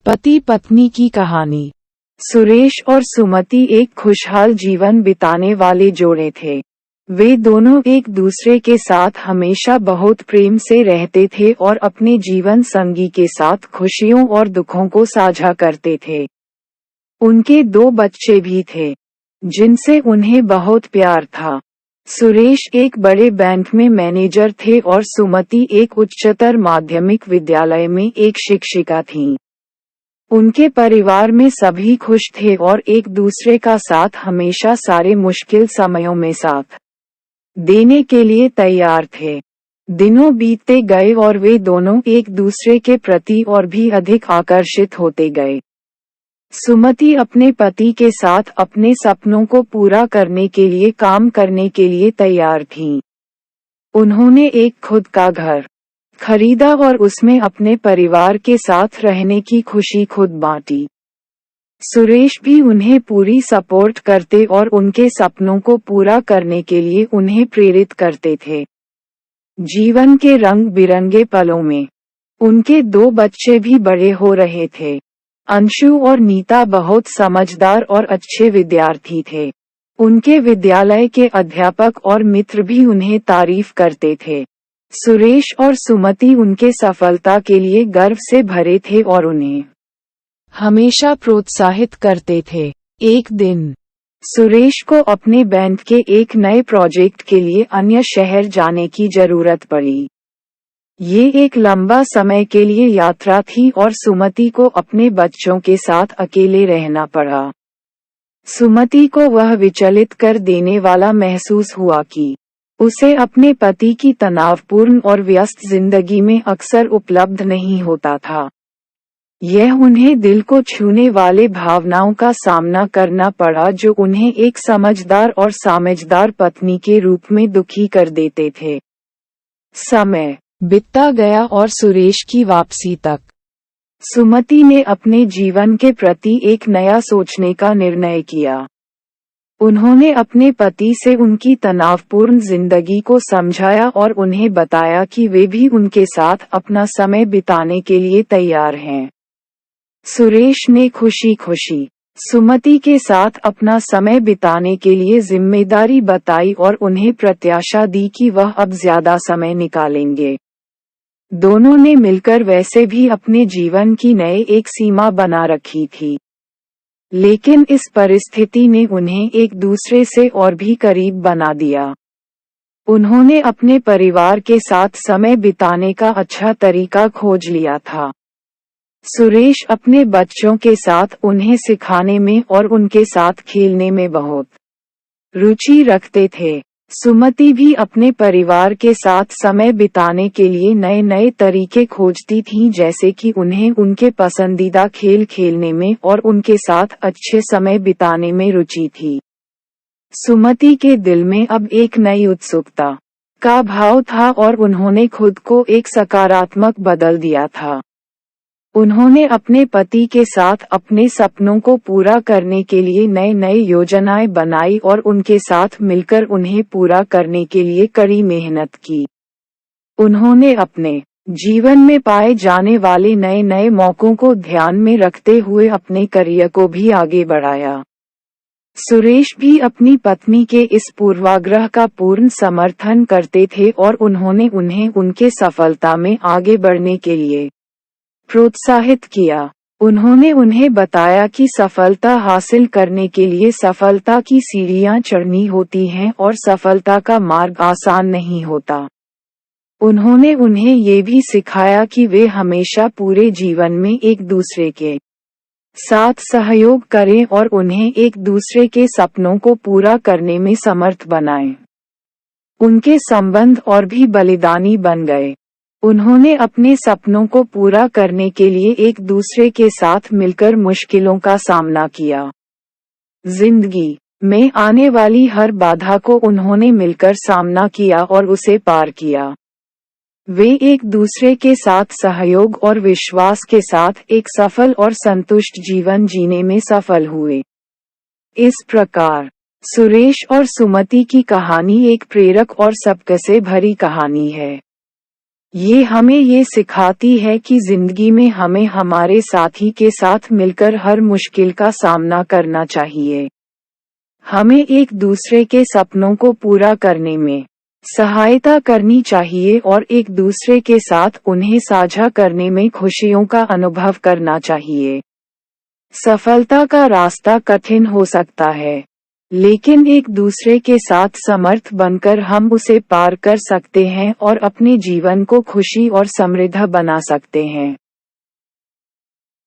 पति पत्नी की कहानी। सुरेश और सुमति एक खुशहाल जीवन बिताने वाले जोड़े थे। वे दोनों एक दूसरे के साथ हमेशा बहुत प्रेम से रहते थे और अपने जीवन संगी के साथ खुशियों और दुखों को साझा करते थे। उनके 2 बच्चे भी थे, जिनसे उन्हें बहुत प्यार था। सुरेश एक बड़े बैंक में मैनेजर थे और सुमति एक उच्चतर माध्यमिक विद्यालय में एक शिक्षिका थीं। उनके परिवार में सभी खुश थे और एक दूसरे का साथ हमेशा सारे मुश्किल समयों में साथ देने के लिए तैयार थे। दिनों बीतते गए और वे दोनों एक दूसरे के प्रति और भी अधिक आकर्षित होते गए। सुमति अपने पति के साथ अपने सपनों को पूरा करने के लिए काम करने के लिए तैयार थीं। उन्होंने एक खुद का घर खरीदा और उसमें अपने परिवार के साथ रहने की खुशी खुद बांटी। सुरेश भी उन्हें पूरी सपोर्ट करते और उनके सपनों को पूरा करने के लिए उन्हें प्रेरित करते थे। जीवन के रंग बिरंगे पलों में उनके 2 बच्चे भी बड़े हो रहे थे। अंशु और नीता बहुत समझदार और अच्छे विद्यार्थी थे। उनके विद्यालय के अध्यापक और मित्र भी उन्हें तारीफ करते थे। सुरेश और सुमति उनके सफलता के लिए गर्व से भरे थे और उन्हें हमेशा प्रोत्साहित करते थे। एक दिन सुरेश को अपने बैंक के एक नए प्रोजेक्ट के लिए अन्य शहर जाने की जरूरत पड़ी। ये एक लंबा समय के लिए यात्रा थी और सुमति को अपने बच्चों के साथ अकेले रहना पड़ा। सुमति को वह विचलित कर देने वाला महसूस हुआ कि उसे अपने पति की तनावपूर्ण और व्यस्त जिंदगी में अक्सर उपलब्ध नहीं होता था। यह उन्हें दिल को छूने वाले भावनाओं का सामना करना पड़ा जो उन्हें एक समझदार और समझदार पत्नी के रूप में दुखी कर देते थे। समय बीतता गया और सुरेश की वापसी तक सुमति ने अपने जीवन के प्रति एक नया सोचने का निर्णय किया। उन्होंने अपने पति से उनकी तनावपूर्ण जिंदगी को समझाया और उन्हें बताया कि वे भी उनके साथ अपना समय बिताने के लिए तैयार हैं। सुरेश ने खुशी खुशी सुमति के साथ अपना समय बिताने के लिए जिम्मेदारी बताई और उन्हें प्रत्याशा दी कि वह अब ज्यादा समय निकालेंगे। दोनों ने मिलकर वैसे भी अपने जीवन की नए एक सीमा बना रखी थी, लेकिन इस परिस्थिति ने उन्हें एक दूसरे से और भी करीब बना दिया। उन्होंने अपने परिवार के साथ समय बिताने का अच्छा तरीका खोज लिया था। सुरेश अपने बच्चों के साथ उन्हें सिखाने में और उनके साथ खेलने में बहुत रुचि रखते थे। सुमति भी अपने परिवार के साथ समय बिताने के लिए नए नए तरीके खोजती थीं, जैसे कि उन्हें उनके पसंदीदा खेल खेलने में और उनके साथ अच्छे समय बिताने में रुचि थी। सुमति के दिल में अब एक नई उत्सुकता का भाव था और उन्होंने खुद को एक सकारात्मक बदल दिया था। उन्होंने अपने पति के साथ अपने सपनों को पूरा करने के लिए नए नए योजनाएं बनाई और उनके साथ मिलकर उन्हें पूरा करने के लिए कड़ी मेहनत की। उन्होंने अपने जीवन में पाए जाने वाले नए नए मौकों को ध्यान में रखते हुए अपने करियर को भी आगे बढ़ाया। सुरेश भी अपनी पत्नी के इस पूर्वाग्रह का पूर्ण समर्थन करते थे और उन्होंने उन्हें उनके सफलता में आगे बढ़ने के लिए प्रोत्साहित किया। उन्होंने उन्हें बताया कि सफलता हासिल करने के लिए सफलता की सीढ़ियां चढ़नी होती हैं और सफलता का मार्ग आसान नहीं होता। उन्होंने उन्हें ये भी सिखाया कि वे हमेशा पूरे जीवन में एक दूसरे के साथ सहयोग करें और उन्हें एक दूसरे के सपनों को पूरा करने में समर्थ बनाएं। उनके संबंध और भी बलिदानी बन गए। उन्होंने अपने सपनों को पूरा करने के लिए एक दूसरे के साथ मिलकर मुश्किलों का सामना किया। जिंदगी में आने वाली हर बाधा को उन्होंने मिलकर सामना किया और उसे पार किया। वे एक दूसरे के साथ सहयोग और विश्वास के साथ एक सफल और संतुष्ट जीवन जीने में सफल हुए। इस प्रकार सुरेश और सुमति की कहानी एक प्रेरक और सबक से भरी कहानी है। ये हमें ये सिखाती है कि जिंदगी में हमें हमारे साथी के साथ मिलकर हर मुश्किल का सामना करना चाहिए। हमें एक दूसरे के सपनों को पूरा करने में सहायता करनी चाहिए और एक दूसरे के साथ उन्हें साझा करने में खुशियों का अनुभव करना चाहिए। सफलता का रास्ता कठिन हो सकता है, लेकिन एक दूसरे के साथ समर्थ बनकर हम उसे पार कर सकते हैं और अपने जीवन को खुशी और समृद्ध बना सकते हैं।